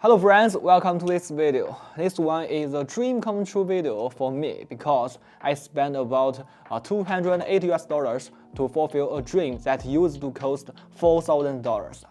Hello friends, welcome to this video. This one is a dream come true video for me because I spent about $280 to fulfill a dream that used to cost $4,000.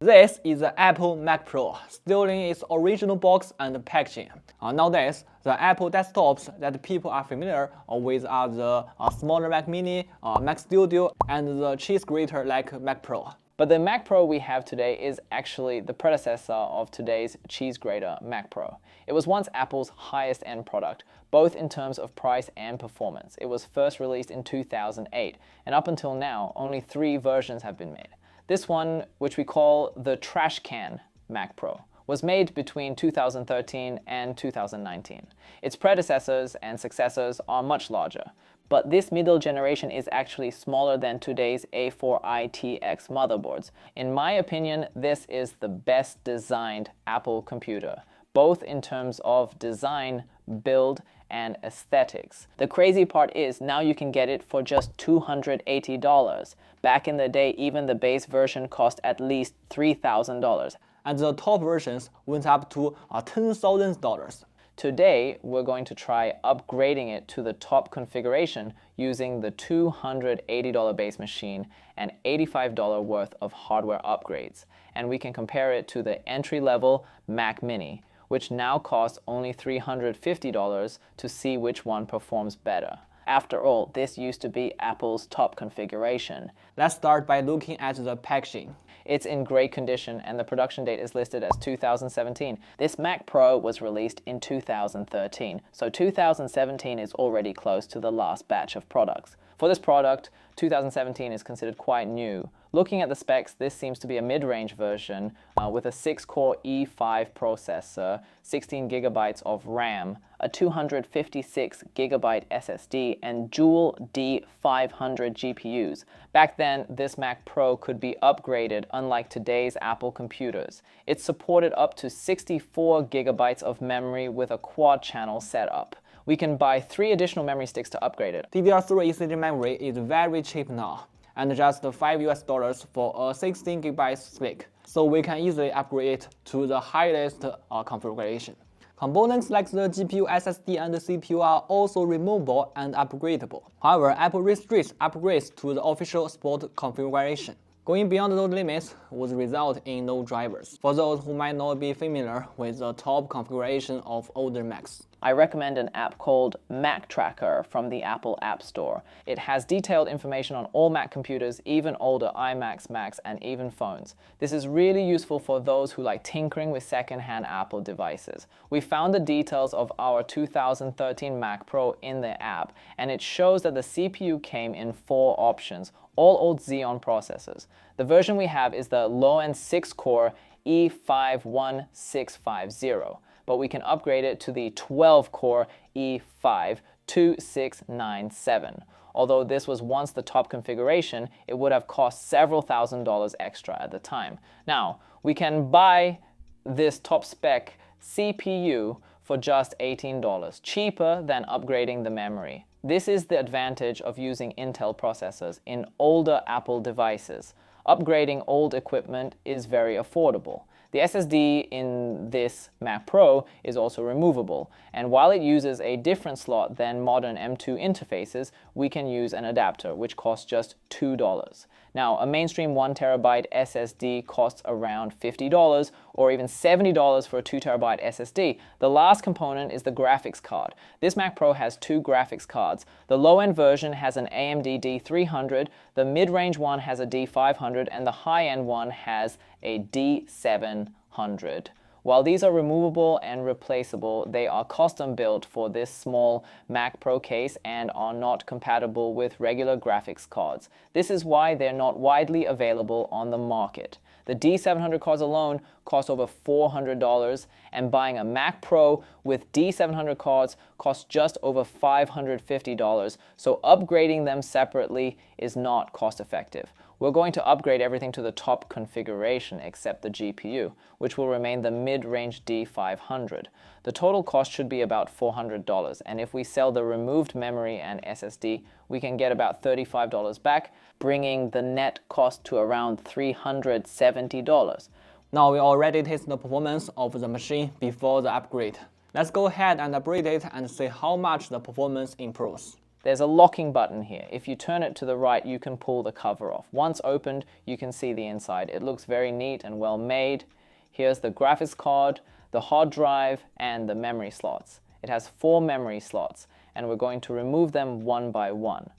This is the Apple Mac Pro, still in its original box and packaging. Nowadays, the Apple desktops that people are familiar with are the smaller Mac Mini, Mac Studio, and the cheese grater like Mac Pro. But the Mac Pro we have today is actually the predecessor of today's cheese grater Mac Pro. It was once Apple's highest end product, both in terms of price and performance. It was first released in 2008, and up until now, only 3 versions have been made. This one, which we call the Trash Can Mac Pro, was made between 2013 and 2019. Its predecessors and successors are much larger, but this middle generation is actually smaller than today's A4iTX motherboards. In my opinion, this is the best designed Apple computer, both in terms of design, build, and aesthetics. The crazy part is now you can get it for just $280. Back in the day, even the base version cost at least $3,000. And the top versions went up to $10,000. Today, we're going to try upgrading it to the top configuration using the $280 base machine and $85 worth of hardware upgrades. And we can compare it to the entry-level Mac Mini, which now costs only $350 to see which one performs better. After all, this used to be Apple's top configuration. Let's start by looking at the packaging. It's in great condition and the production date is listed as 2017. This Mac Pro was released in 2013, so 2017 is already close to the last batch of products. For this product, 2017 is considered quite new. Looking at the specs, this seems to be a mid-range version with a 6-core E5 processor, 16 gigabytes of RAM, a 256 gigabyte SSD, and dual D500 GPUs. Back then, this Mac Pro could be upgraded unlike today's Apple computers. It supported up to 64 gigabytes of memory with a quad-channel setup. We can buy 3 additional memory sticks to upgrade it. DDR3 ECG memory is very cheap now, and just $5 for a 16 GB stick, so we can easily upgrade it to the highest configuration. Components like the GPU, SSD, and the CPU are also removable and upgradable. However, Apple restricts upgrades to the official Sport configuration. Going beyond those limits would result in no drivers, for those who might not be familiar with the top configuration of older Macs. I recommend an app called Mac Tracker from the Apple App Store. It has detailed information on all Mac computers, even older iMacs, Macs, and even phones. This is really useful for those who like tinkering with second-hand Apple devices. We found the details of our 2013 Mac Pro in the app, and it shows that the CPU came in 4 options, all old Xeon processors. The version we have is the low-end 6-core E51650. But we can upgrade it to the 12-core E52697. Although this was once the top configuration, it would have cost several $1,000s extra at the time. Now, we can buy this top spec CPU for just $18, cheaper than upgrading the memory. This is the advantage of using Intel processors in older Apple devices. Upgrading old equipment is very affordable. The SSD in this Mac Pro is also removable, and while it uses a different slot than modern M2 interfaces, we can use an adapter, which costs just $2. Now, a mainstream 1TB SSD costs around $50 or even $70 for a 2TB SSD. The last component is the graphics card. This Mac Pro has 2 graphics cards. The low-end version has an AMD D300, the mid-range one has a D500, and the high-end one has a D700. While these are removable and replaceable, they are custom built for this small Mac Pro case and are not compatible with regular graphics cards. This is why they're not widely available on the market. The D700 cards alone cost over $400, and buying a Mac Pro with D700 cards costs just over $550, so upgrading them separately is not cost effective. We're going to upgrade everything to the top configuration except the GPU, which will remain the mid-range D500. The total cost should be about $400, and if we sell the removed memory and SSD, we can get about $35 back, bringing the net cost to around $370. Now we already tested the performance of the machine before the upgrade. Let's go ahead and upgrade it and see how much the performance improves. There's a locking button here. If you turn it to the right, you can pull the cover off. Once opened, you can see the inside. It looks very neat and well made. Here's the graphics card, the hard drive, and the memory slots. It has 4 memory slots, and we're going to remove them one by one.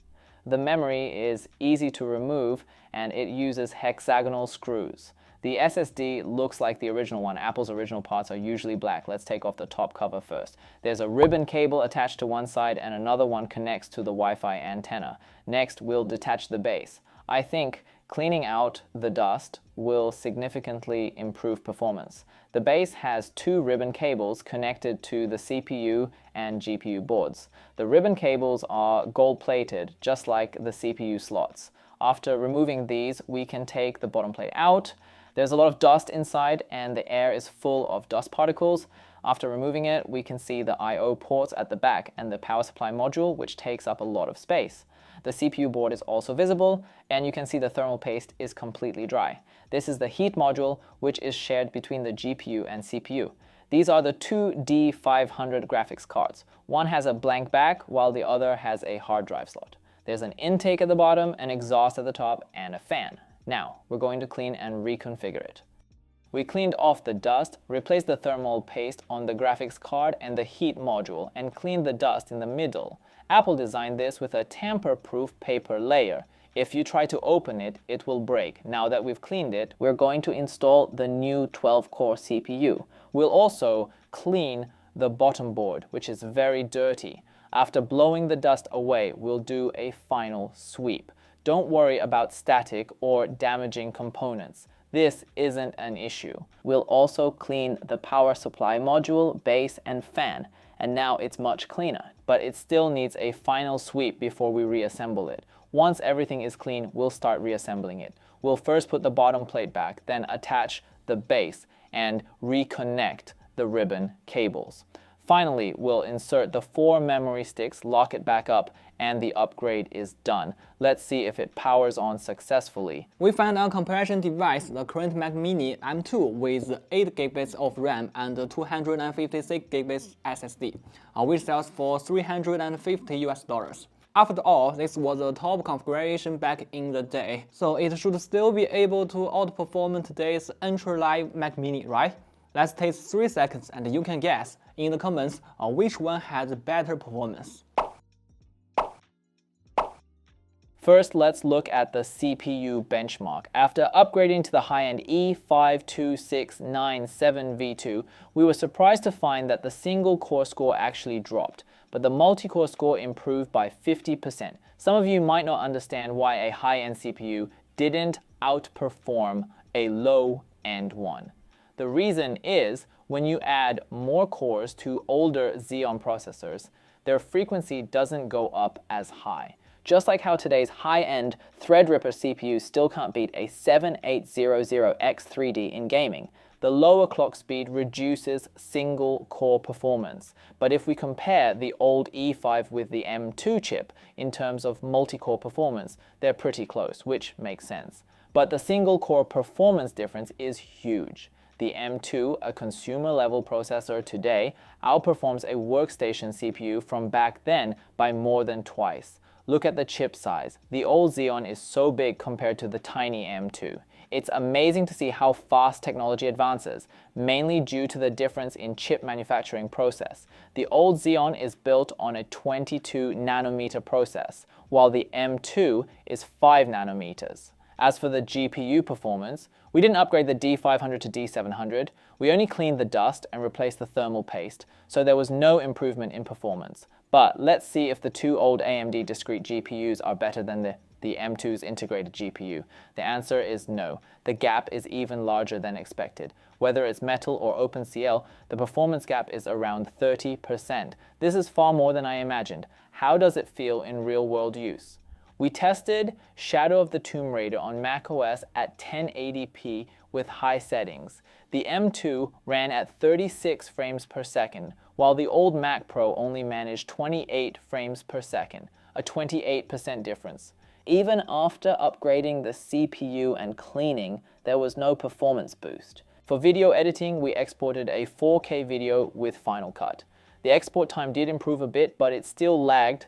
The memory is easy to remove, and it uses hexagonal screws. The SSD looks like the original one. Apple's original parts are usually black. Let's take off the top cover first. There's a ribbon cable attached to one side and another one connects to the Wi-Fi antenna. Next, we'll detach the base. I think cleaning out the dust will significantly improve performance. The base has 2 ribbon cables connected to the CPU and GPU boards. The ribbon cables are gold-plated, just like the CPU slots. After removing these, we can take the bottom plate out. There's a lot of dust inside and the air is full of dust particles. After removing it, we can see the I/O ports at the back and the power supply module, which takes up a lot of space. The CPU board is also visible, and you can see the thermal paste is completely dry. This is the heat module, which is shared between the GPU and CPU. These are the 2 D500 graphics cards. One has a blank back, while the other has a hard drive slot. There's an intake at the bottom, an exhaust at the top, and a fan. Now, we're going to clean and reconfigure it. We cleaned off the dust, replaced the thermal paste on the graphics card and the heat module, and cleaned the dust in the middle. Apple designed this with a tamper-proof paper layer. If you try to open it, it will break. Now that we've cleaned it, we're going to install the new 12-core CPU. We'll also clean the bottom board, which is very dirty. After blowing the dust away, we'll do a final sweep. Don't worry about static or damaging components. This isn't an issue. We'll also clean the power supply module, base, and fan. And now it's much cleaner, but it still needs a final sweep before we reassemble it. Once everything is clean, we'll start reassembling it. We'll first put the bottom plate back, then attach the base and reconnect the ribbon cables. Finally, we'll insert the 4 memory sticks, lock it back up, and the upgrade is done. Let's see if it powers on successfully. We found a comparison device, the current Mac Mini M2 with 8GB of RAM and 256GB SSD, which sells for $350. After all, this was the top configuration back in the day, so it should still be able to outperform today's entry-level Mac Mini, right? Let's take 3 seconds and you can guess in the comments which one has better performance. First, let's look at the CPU benchmark. After upgrading to the high-end E52697V2, we were surprised to find that the single-core score actually dropped, but the multi-core score improved by 50%. Some of you might not understand why a high-end CPU didn't outperform a low-end one. The reason is, when you add more cores to older Xeon processors, their frequency doesn't go up as high. Just like how today's high-end Threadripper CPUs still can't beat a 7800X3D in gaming, the lower clock speed reduces single-core performance. But if we compare the old E5 with the M2 chip in terms of multi-core performance, they're pretty close, which makes sense. But the single-core performance difference is huge. The M2, a consumer-level processor today, outperforms a workstation CPU from back then by more than twice. Look at the chip size. The old Xeon is so big compared to the tiny M2. It's amazing to see how fast technology advances, mainly due to the difference in chip manufacturing process. The old Xeon is built on a 22 nanometer process, while the M2 is 5 nanometers. As for the GPU performance, we didn't upgrade the D500 to D700, we only cleaned the dust and replaced the thermal paste, so there was no improvement in performance. But let's see if the 2 old AMD discrete GPUs are better than the M2's integrated GPU. The answer is no. The gap is even larger than expected. Whether it's Metal or OpenCL, the performance gap is around 30%. This is far more than I imagined. How does it feel in real-world use? We tested Shadow of the Tomb Raider on macOS at 1080p with high settings. The M2 ran at 36 frames per second, while the old Mac Pro only managed 28 frames per second, a 28% difference. Even after upgrading the CPU and cleaning, there was no performance boost. For video editing, we exported a 4K video with Final Cut. The export time did improve a bit, but it still lagged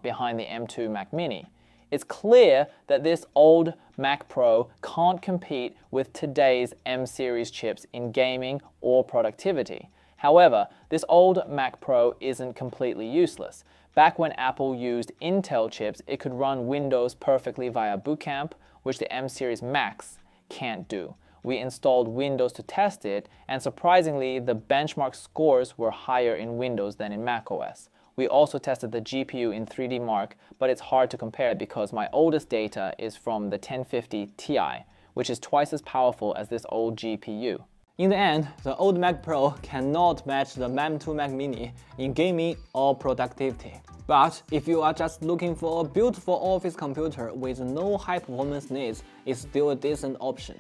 behind the M2 Mac Mini. It's clear that this old Mac Pro can't compete with today's M series chips in gaming or productivity. However, this old Mac Pro isn't completely useless. Back when Apple used Intel chips, it could run Windows perfectly via Boot Camp, which the M series Macs can't do. We installed Windows to test it, and surprisingly, the benchmark scores were higher in Windows than in macOS. We also tested the GPU in 3D Mark, but it's hard to compare because my oldest data is from the 1050 Ti, which is twice as powerful as this old GPU. In the end, the old Mac Pro cannot match the M2 Mac Mini in gaming or productivity. But if you are just looking for a beautiful office computer with no high performance needs, it's still a decent option.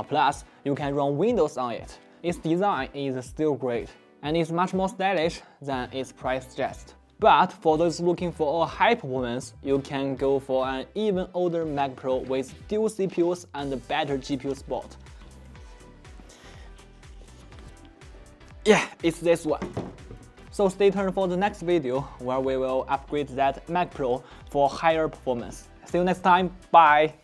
Plus, you can run Windows on it. Its design is still great, and it's much more stylish than its price suggests. But for those looking for a high performance, you can go for an even older Mac Pro with dual CPUs and better GPU support. Yeah, it's this one. So stay tuned for the next video where we will upgrade that Mac Pro for higher performance. See you next time, bye!